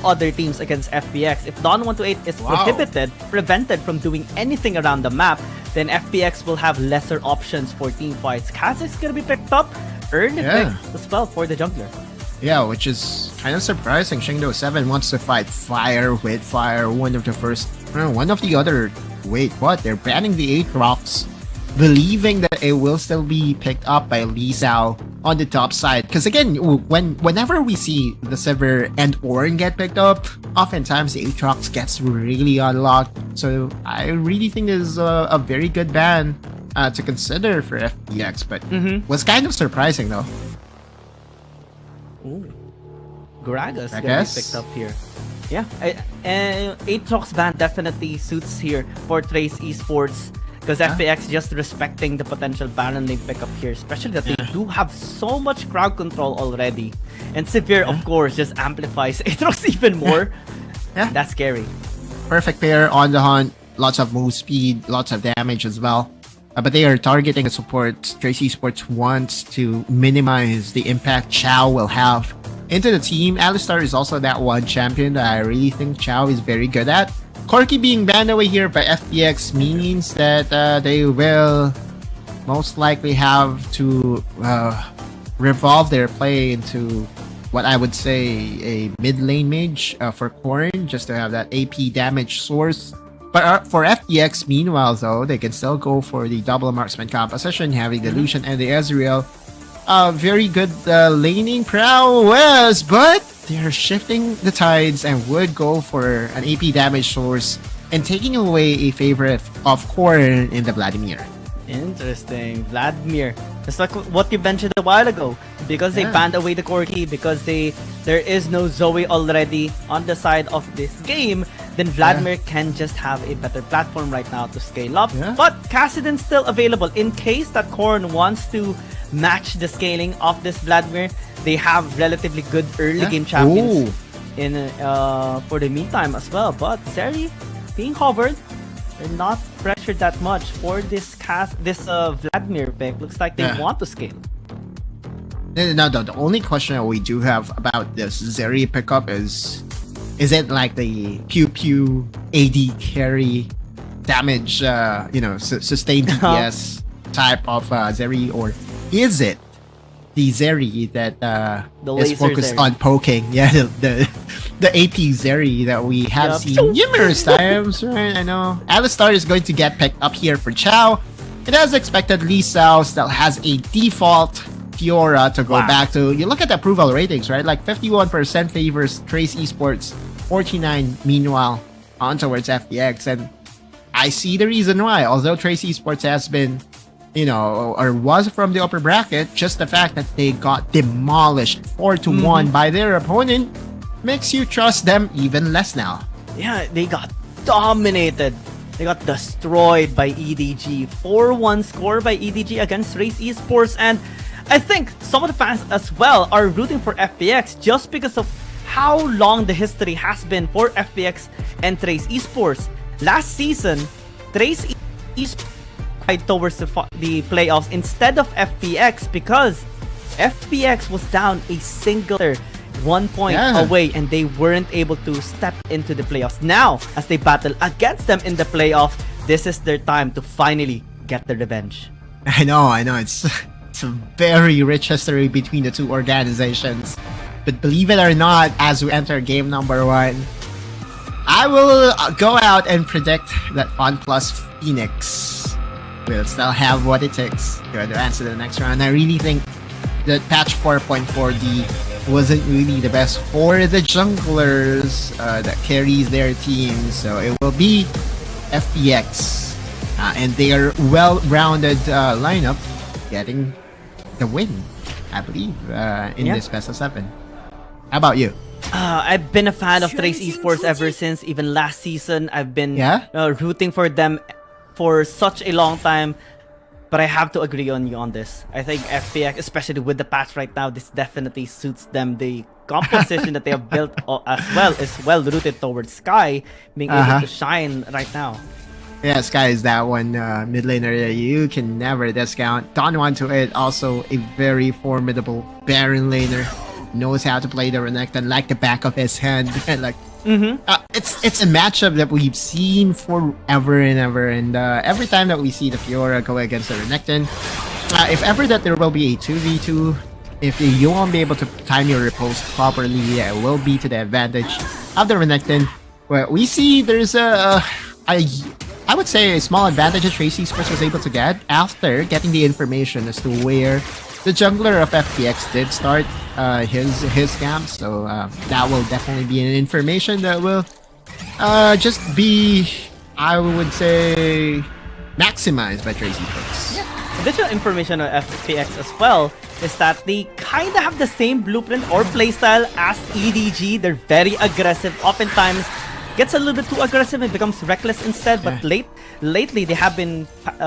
other teams against FPX. If Dawn 128 is prevented from doing anything around the map, then FPX will have lesser options for team fights. Kha'Zix's gonna be picked up, early pick as well for the jungler. Yeah, which is kind of surprising. Bo7 wants to fight fire with fire. One of the other. Wait, what? They're banning the Aatrox, believing that it will still be picked up by Lee Sao on the top side. Because again, whenever we see the Sivir and Ornn get picked up, oftentimes the Aatrox gets really unlocked. So I really think this is a very good ban to consider for FPX, but was kind of surprising though. Ooh. Gragas gonna be picked up here. Yeah, Aatrox ban definitely suits here for Trace Esports, because FPX just respecting the potential Baron lane pickup here, especially that they do have so much crowd control already. And Sivir, of course, just amplifies Aatrox even more. That's scary. Perfect pair on the hunt, lots of move speed, lots of damage as well. But they are targeting a support. Trace Esports wants to minimize the impact Chow will have into the team. Alistar is also that one champion that I really think Chow is very good at. Corki being banned away here by FPX means that they will most likely have to revolve their play into what I would say a mid lane mage for Corrin, just to have that AP damage source. But for FPX, meanwhile, though, they can still go for the double marksman composition, having the Lucian and the Ezreal. Very good laning prowess, but they're shifting the tides and would go for an AP damage source and taking away a favorite of Corrin in the Vladimir. Interesting. Vladimir. Just like what you mentioned a while ago. Because they banned away the Corki, because there is no Zoe already on the side of this game, then Vladimir can just have a better platform right now to scale up. But Kassadin's still available in case that Corrin wants to match the scaling of this Vladimir. They have relatively good early game champions in for the meantime as well. But Zeri being hovered, they're not pressured that much for this Vladimir pick. Looks like they want to scale. No, the only question that we do have about this Zeri pickup is it like the pew AD carry damage, sustained DPS type of Zeri, or is it the Zeri that is focused on poking? The AP Zeri that we have seen numerous times, right? I know. Alistar is going to get picked up here for Chow. And as expected, Lee Sao still has a default Fiora to go back to. You look at the approval ratings, right? Like 51% favors Trace Esports, 49 meanwhile on towards FPX. And I see the reason why. Although Trace Esports has been, or was from the upper bracket, just the fact that they got demolished 4-1 by their opponent makes you trust them even less now. Yeah, they got dominated. They got destroyed by EDG. 4-1 score by EDG against Trace Esports. And I think some of the fans as well are rooting for FPX just because of how long the history has been for FPX and Trace Esports. Last season, Trace Esports tried towards the playoffs instead of FPX because FPX was down a single 1 point away and they weren't able to step into the playoffs. Now, as they battle against them in the playoff, this is their time to finally get the revenge. I know. It's a very rich history between the two organizations. But believe it or not, as we enter game number 1, I will go out and predict that OnePlus Phoenix will still have what it takes to advance to the next round. I really think that patch 4.4D wasn't really the best for the junglers that carries their team. So it will be FPX and their well-rounded lineup getting the win, I believe, in this best of 7. How about you? I've been a fan of Trace Esports ever since even last season. I've been rooting for them for such a long time. But I have to agree on you on this. I think FPX, especially with the patch right now, this definitely suits them. The composition that they have built as well is well rooted towards Sky being able to shine right now. Yeah, Sky is that one mid laner that you can never discount. Dawn 128, also a very formidable Baron laner. knows how to play the Renekton like the back of his hand. And like, it's a matchup that we've seen forever and ever. And every time that we see the Fiora go against the Renekton, if ever that there will be a 2v2, if you won't be able to time your riposte properly, it will be to the advantage of the Renekton. Well, we see there's I would say a small advantage that Tracy Esports was able to get after getting the information as to where the jungler of FPX did start his camp. So that will definitely be an information that will just be, I would say, maximized by Tracy Esports. Yeah. Additional information on FPX as well is that they kind of have the same blueprint or playstyle as EDG. They're very aggressive, oftentimes gets a little bit too aggressive and becomes reckless instead, but lately they have been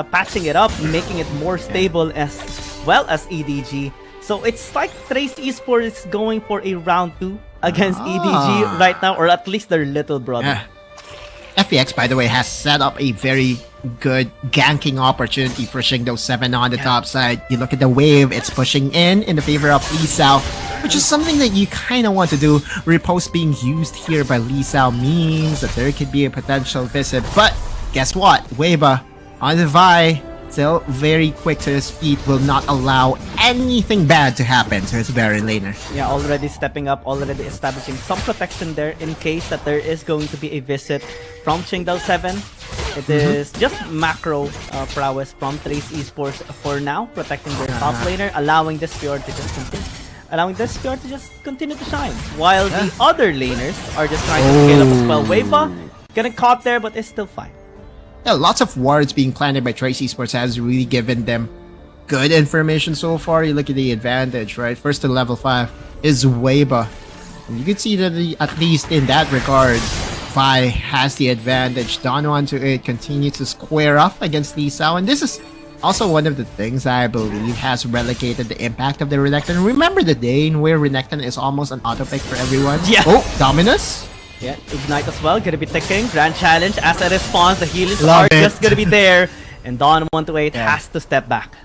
patching it up, making it more stable as well as EDG. So it's like Trace Esports is going for a round 2 against EDG right now, or at least their little brother. FPX, by the way, has set up a very good ganking opportunity for Bo7 on the top side. You look at the wave, it's pushing in the favor of Lee Sao, which is something that you kind of want to do. Riposte being used here by Lee Sao means that there could be a potential visit. But guess what? Weiba on the Vi, still very quick to his feet, will not allow anything bad to happen to his Baron laner. Yeah, already stepping up, already establishing some protection there in case that there is going to be a visit from Bo7. It is just macro prowess from Trace Esports for now, protecting their top laner, allowing this Fjord to just continue to shine, while the other laners are just trying to scale up as well. Weiba getting caught there, but it's still fine. Yeah, lots of wards being planted by Trace Esports has really given them good information so far. You look at the advantage, right? First to level 5 is Weiba. And you can see that at least in that regard, Vi has the advantage. Don128 continues to square off against Lee Sao, and this is also one of the things that I believe has relegated the impact of the Renekton. Remember the day in where Renekton is almost an auto pick for everyone? Yeah. Oh, Dominus? Yeah, Ignite as well, gonna be ticking. Grand Challenge as a response, the healers are just gonna be there. And Don128 has to step back.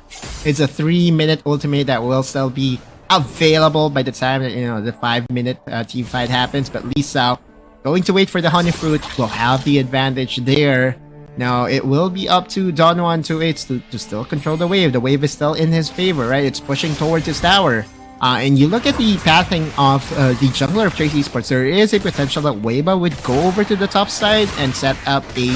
It's a 3-minute ultimate that will still be available by the time that, the 5-minute team fight happens. But Lee Sao going to wait for the Honey Fruit, will have the advantage there. Now, it will be up to Don128 to still control the wave. The wave is still in his favor, right? It's pushing towards his tower. And you look at the pathing of the jungler of Trace Esports, there is a potential that Weiba would go over to the top side and set up a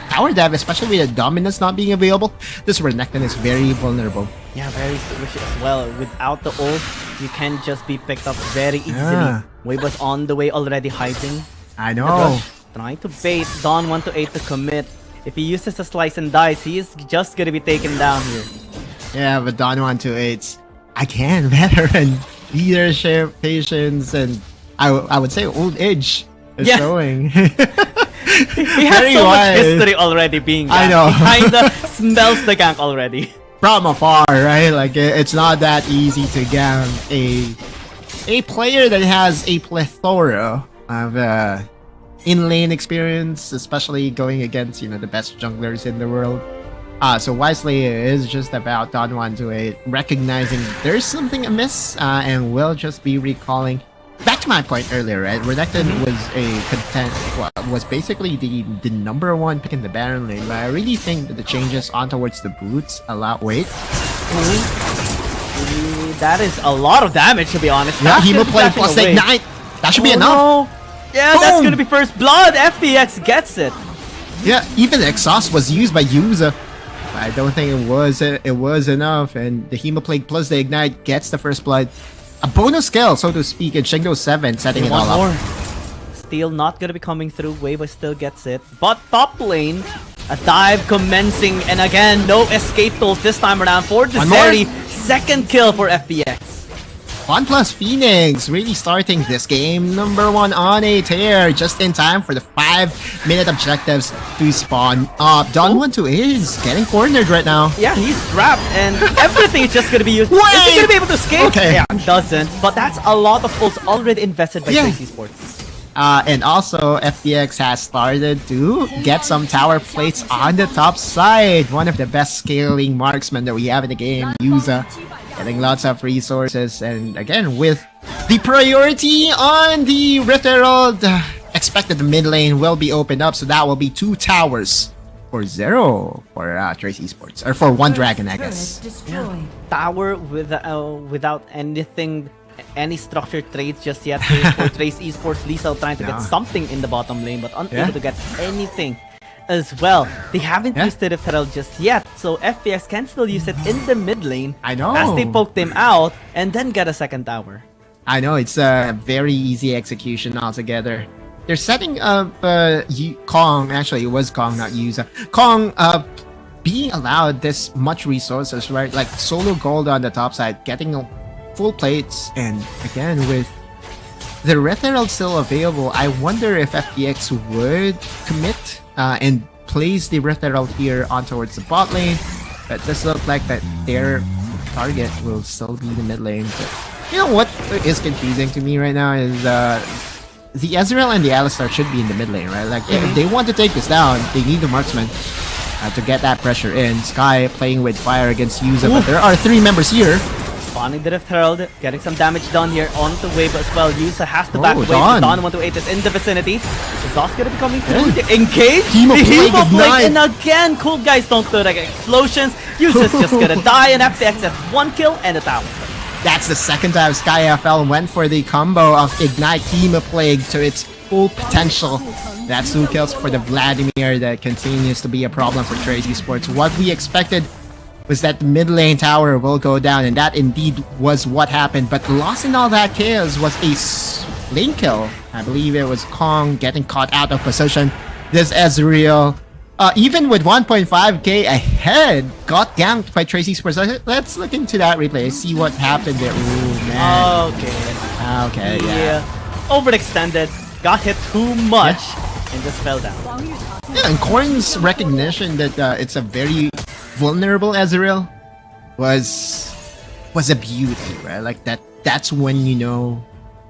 tower dive, especially with the Dominance not being available. This Renekton is very vulnerable. Yeah, very squishy as well. Without the ult, you can just be picked up very easily. Weiba's on the way already hiding. I know. Trying to bait Don128 to commit. If he uses a slice and dice, he is just gonna be taken down here. Yeah, but Don128's again, veteran leadership, patience, and I would say old age is showing. He has so much history already being ganked. I know. He kinda smells the gank already. From afar, right? Like, it's not that easy to gank a player that has a plethora of in-lane experience, especially going against, the best junglers in the world. So wisely, it is just about Don128 recognizing there's something amiss, and will just be recalling. Back to my point earlier, right? Renekton was basically the #1 pick in the Baron lane, but I really think that the changes on towards the boots allow. Wait. That is a lot of damage, to be honest. Yeah, he will play plus Ignite. That should be enough. No. Yeah, that's gonna be first blood. FPX gets it. Yeah, even Exhaust was used by Yuza. I don't think it was enough, and the Hemoplague plus the Ignite gets the first blood. A bonus skill, so to speak, in Bo7 setting it all up. Still not gonna be coming through. Weiba still gets it. But top lane, a dive commencing, and again, no escape tools this time around for the very second kill for FPX. OnePlus Phoenix really starting this game #1 on a tear, just in time for the 5-minute objectives to spawn up. Don128 is getting cornered right now. Yeah, he's trapped, and everything is just gonna be used. Wait! Is he gonna be able to escape? Okay. Yeah, doesn't. But that's a lot of ults already invested by Trace Esports. And also, FPX has started to get some tower plates on the top side. One of the best scaling marksmen that we have in the game, Yuza, getting lots of resources. And again, with The priority on the Rift Herald expected the mid lane will be opened up, so that will be 2 towers for 0 for Trace Esports, or for 1 dragon, I guess. Tower without anything, any structured trades just yet for Trace Esports. Lisa trying to get something in the bottom lane, but unable to get anything as well. They haven't used the Rift Herald just yet, so FPX can still use it in the mid lane. I know. As they poke them out and then get a second tower. I know, it's a very easy execution altogether. They're setting up Kong, actually it was Kong, not Yuza. Kong being allowed this much resources, right? Like solo gold on the top side, getting full plates, and again with the Rift Herald still available, I wonder if FPX would commit and place the Rift Herald here on towards the bot lane. But this looks like that their target will still be the mid lane. But you know what is confusing to me right now is the Ezreal and the Alistar should be in the mid lane, right? Like, if they want to take this down, they need the marksman to get that pressure in. Sky playing with fire against Yuza, but there are 3 members here. Spawning the Rift Herald, getting some damage done here on the wave as well. Yuza has to back wave. Dawn. Dawn 128 is in the vicinity. Is Zoss gonna be coming through? Engage! Hemo Plague and again, cool guys don't do like explosions. Yuza's just gonna die, and FPX has 1 kill and a tower. That's the second time SkyFL went for the combo of Ignite Hemo Plague to its full potential. That's 2 kills for the Vladimir that continues to be a problem for Trace Esports. What we expected was that the mid lane tower will go down, and that indeed was what happened. But lost in all that chaos was a lane kill. I believe it was Kong getting caught out of position. This Ezreal, even with 1.5k ahead, got ganked by Trace Esports. Let's look into that replay, see what happened there. Ooh, man. Okay, yeah. Overextended, got hit too much, and just fell down. Yeah, and Corn's recognition that it's a very vulnerable Ezreal was a beauty, right? Like that's when you know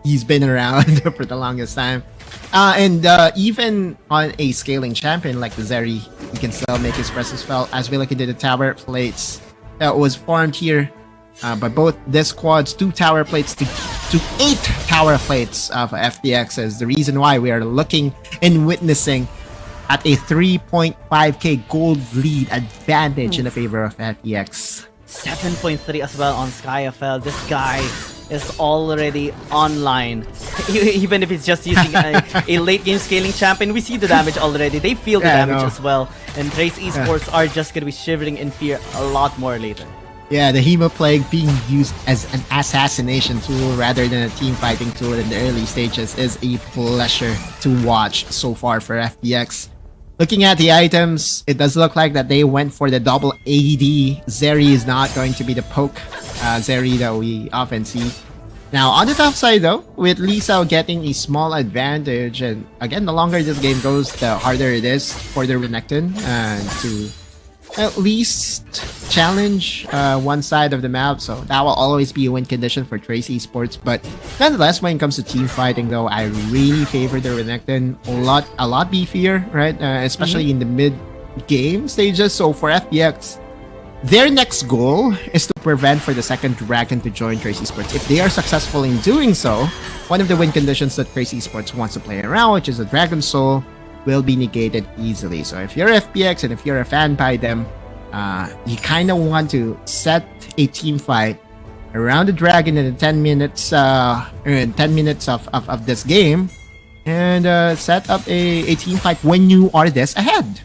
he's been around for the longest time. And even on a scaling champion like the Zeri, he can still make his presence felt. As we look into the tower plates that was formed here by both this squads, 2 tower plates to 8 tower plates of FPX is the reason why we are looking and witnessing at a 3.5k gold lead advantage in the favor of FPX. 7.3 as well on SkyFL. This guy is already online. Even if he's just using a late game scaling champion, we see the damage already. They feel the damage as well. And Trace Esports are just gonna be shivering in fear a lot more later. Yeah, the Hemo Plague being used as an assassination tool rather than a team fighting tool in the early stages is a pleasure to watch so far for FPX. Looking at the items, it does look like that they went for the double AD. Zeri is not going to be the poke Zeri that we often see. Now, on the top side though, with Lisa getting a small advantage, and again, the longer this game goes, the harder it is for the Renekton to at least challenge one side of the map, so that will always be a win condition for Trace Esports. But nonetheless, when it comes to team fighting though, I really favor the Renekton a lot beefier, right? Especially in the mid game stages. So for FPX, their next goal is to prevent for the second dragon to join Trace Esports. If they are successful in doing so, one of the win conditions that Trace Esports wants to play around, which is a Dragon Soul, will be negated easily. So if you're FPX and if you're a fan by them, you kind of want to set a team fight around the dragon in the 10 minutes of this game, and set up a team fight when you are this ahead.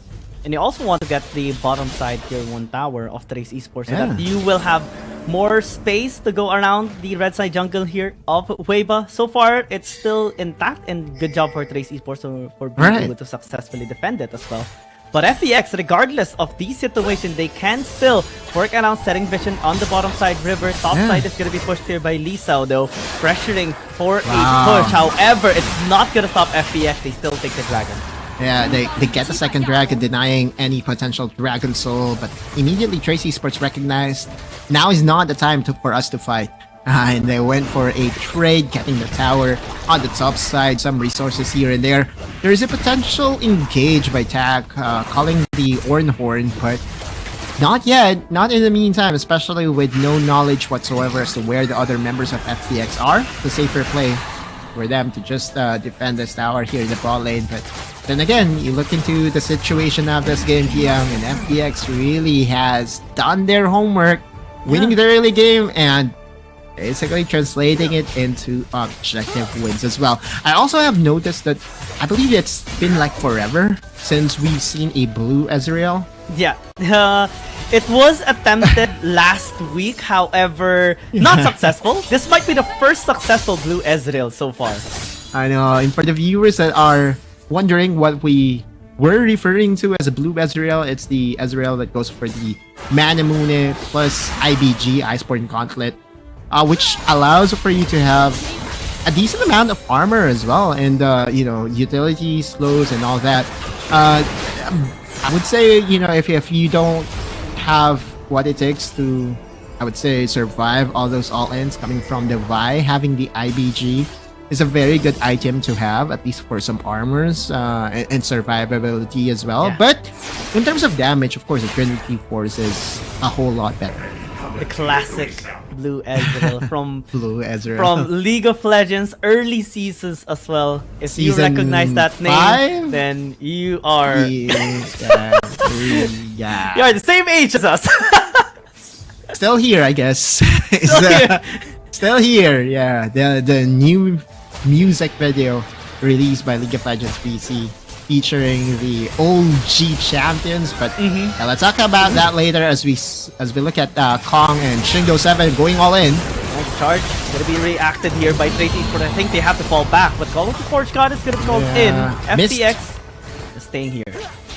And you also want to get the bottom side tier 1 tower of Trace Esports so that you will have more space to go around the red side jungle here of Weiba. So far, it's still intact, and good job for Trace Esports for being able to successfully defend it as well. But FPX, regardless of the situation, they can still work around setting vision on the bottom side river. Top side is going to be pushed here by Lisa, though, pressuring for a push. However, it's not going to stop FPX. They still take the dragon. Yeah, they get the second dragon, denying any potential Dragon Soul, but immediately Trace Esports recognized now is not the time for us to fight. And they went for a trade, getting the tower on the top side, some resources here and there. There is a potential engage by TAC, calling the Ornhorn, but Not yet. Not in the meantime, especially with no knowledge whatsoever as to where the other members of FPX are. The safer play for them to just defend this tower here in the bot lane. But then again, you look into the situation of this game, Kiang, and FPX really has done their homework, winning the early game and basically translating it into objective wins as well. I also have noticed that I believe it's been like forever since we've seen a blue Ezreal. Yeah, it was attempted last week, however, not successful. This might be the first successful blue Ezreal so far. I know, and for the viewers that are wondering what we were referring to as a blue Ezreal, it's the Ezreal that goes for the Manamune plus IBG, Iceborne Gauntlet, which allows for you to have a decent amount of armor as well, and you know, utility slows and all that. I would say, you know, if you don't have what it takes to, I would say, survive all those all-ins coming from the Vi, having the IBG is a very good item to have, at least for some armors and survivability as well. Yeah. But in terms of damage, of course, the Trinity Force is a whole lot better. The classic blue Ezreal from Blue Ezreal. from League of Legends early seasons as well. If you Season recognize that name, 5? then you are Yeah. you are the same age as us. Still here, I guess. It's, Still here. Still here, yeah. The new music video released by League of Legends PC featuring the OG champions, but yeah, let's talk about that later as we look at Kong and Bo7 going all in. The charge gonna be reacted here by Tracy Esports. I think they have to fall back, but Call of the Forge God is gonna be called in. FPX is staying here.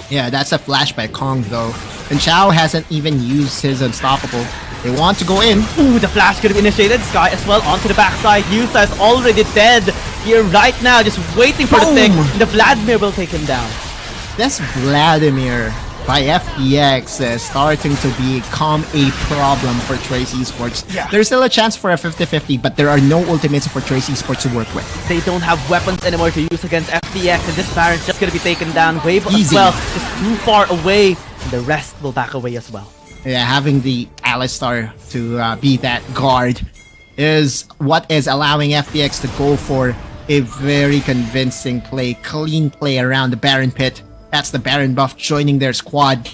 Yeah, that's a flash by Kong though, and Chao hasn't even used his unstoppable. They want to go in. Ooh, the flash could be initiated. Sky as well onto the backside. Yusa is already dead here right now, just waiting for the thing. The Vladimir will take him down. This Vladimir by FPX is starting to become a problem for Trace Esports. Yeah. There's still a chance for a 50-50, but there are no ultimates for Trace Esports to work with. They don't have weapons anymore to use against FPX, and this Baron's just gonna be taken down. Wave as Easy. well, just too far away. And the rest will back away as well. Yeah, having the Alistar to be that guard is what is allowing FPX to go for a very convincing play, clean play around the Baron pit. That's the Baron buff joining their squad.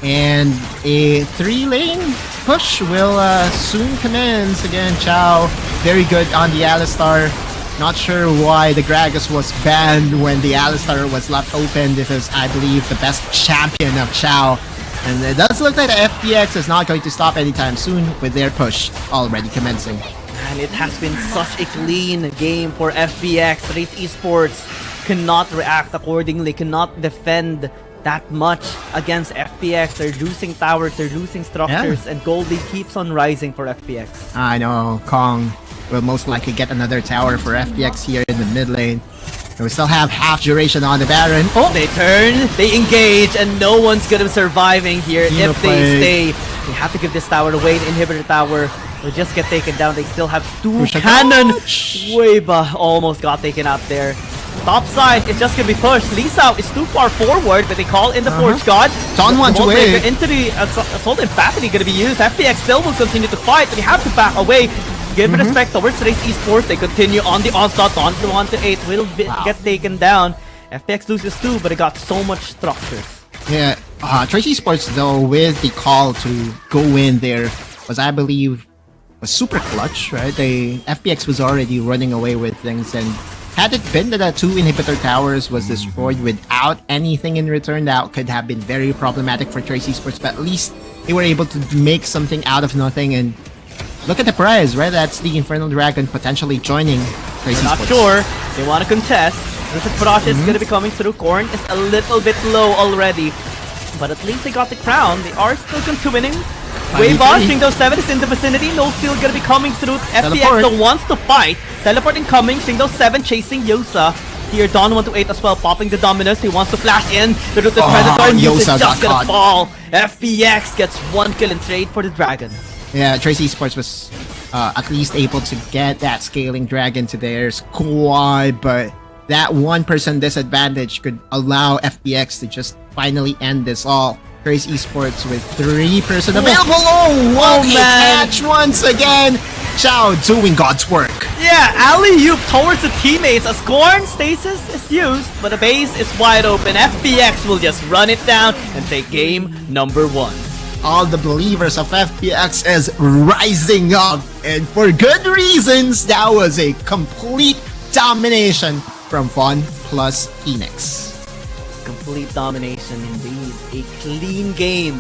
And a 3-lane push will soon commence. Again, Chao, very good on the Alistar. Not sure why the Gragas was banned when the Alistar was left open. This is, I believe, the best champion of Chao. And it does look like the FPX is not going to stop anytime soon with their push already commencing. And it has been such a clean game for FPX. Race Esports cannot react accordingly, cannot defend that much against FPX. They're losing towers, they're losing structures, and Goldie keeps on rising for FPX. I know, Kong will most likely get another tower for FPX here in the mid lane. And we still have half duration on the Baron. Oh, they turn, they engage, and no one's gonna be surviving here if they stay. They have to give this tower away. The inhibitor tower will just get taken down. They still have two cannon. Weba almost got taken out there. Top side is just gonna be pushed. Lisa is too far forward, but they call in the Forge God. Don wants to wait. Into the Assault Infamy gonna be used. FPX still will continue to fight, but they have to back away. Give respect towards Race Esports. They continue on the onslaught. On the 1-8 will get taken down. FPX loses too, but it got so much structures. Yeah, Trace Esports though, with the call to go in there, was, I believe, was super clutch, right? FPX was already running away with things, and had it been that the 2 inhibitor towers was destroyed without anything in return, that could have been very problematic for Trace Esports, but at least they were able to make something out of nothing. And look at the prize, right? That's the Infernal Dragon potentially joining Trace Esports. Not sure. They want to contest. This Frosh is going to be coming through. Korn is a little bit low already, but at least they got the crown. They are still continuing. Waybosh, Bo7 is in the vicinity. No Steel going to be coming through. FPX still wants to fight. Teleport incoming. Bo7 chasing Yosa. Here, Don 1-8 as well, popping the Dominus. He wants to flash in. The Root Predator news is just going to fall. FPX gets 1 kill in trade for the Dragon. Yeah, Trace Esports was at least able to get that scaling dragon to their squad, but that 1% disadvantage could allow FPX to just finally end this all. Race Esports with 3% available. Oh, what a man. catch once again. Chao doing God's work. Yeah, alley-oop towards the teammates as Gorn stasis is used, but the base is wide open. FPX will just run it down and take game number 1. All the believers of FPX is rising up, and for good reasons. That was a complete domination from Von plus Phoenix. Complete domination indeed. A clean game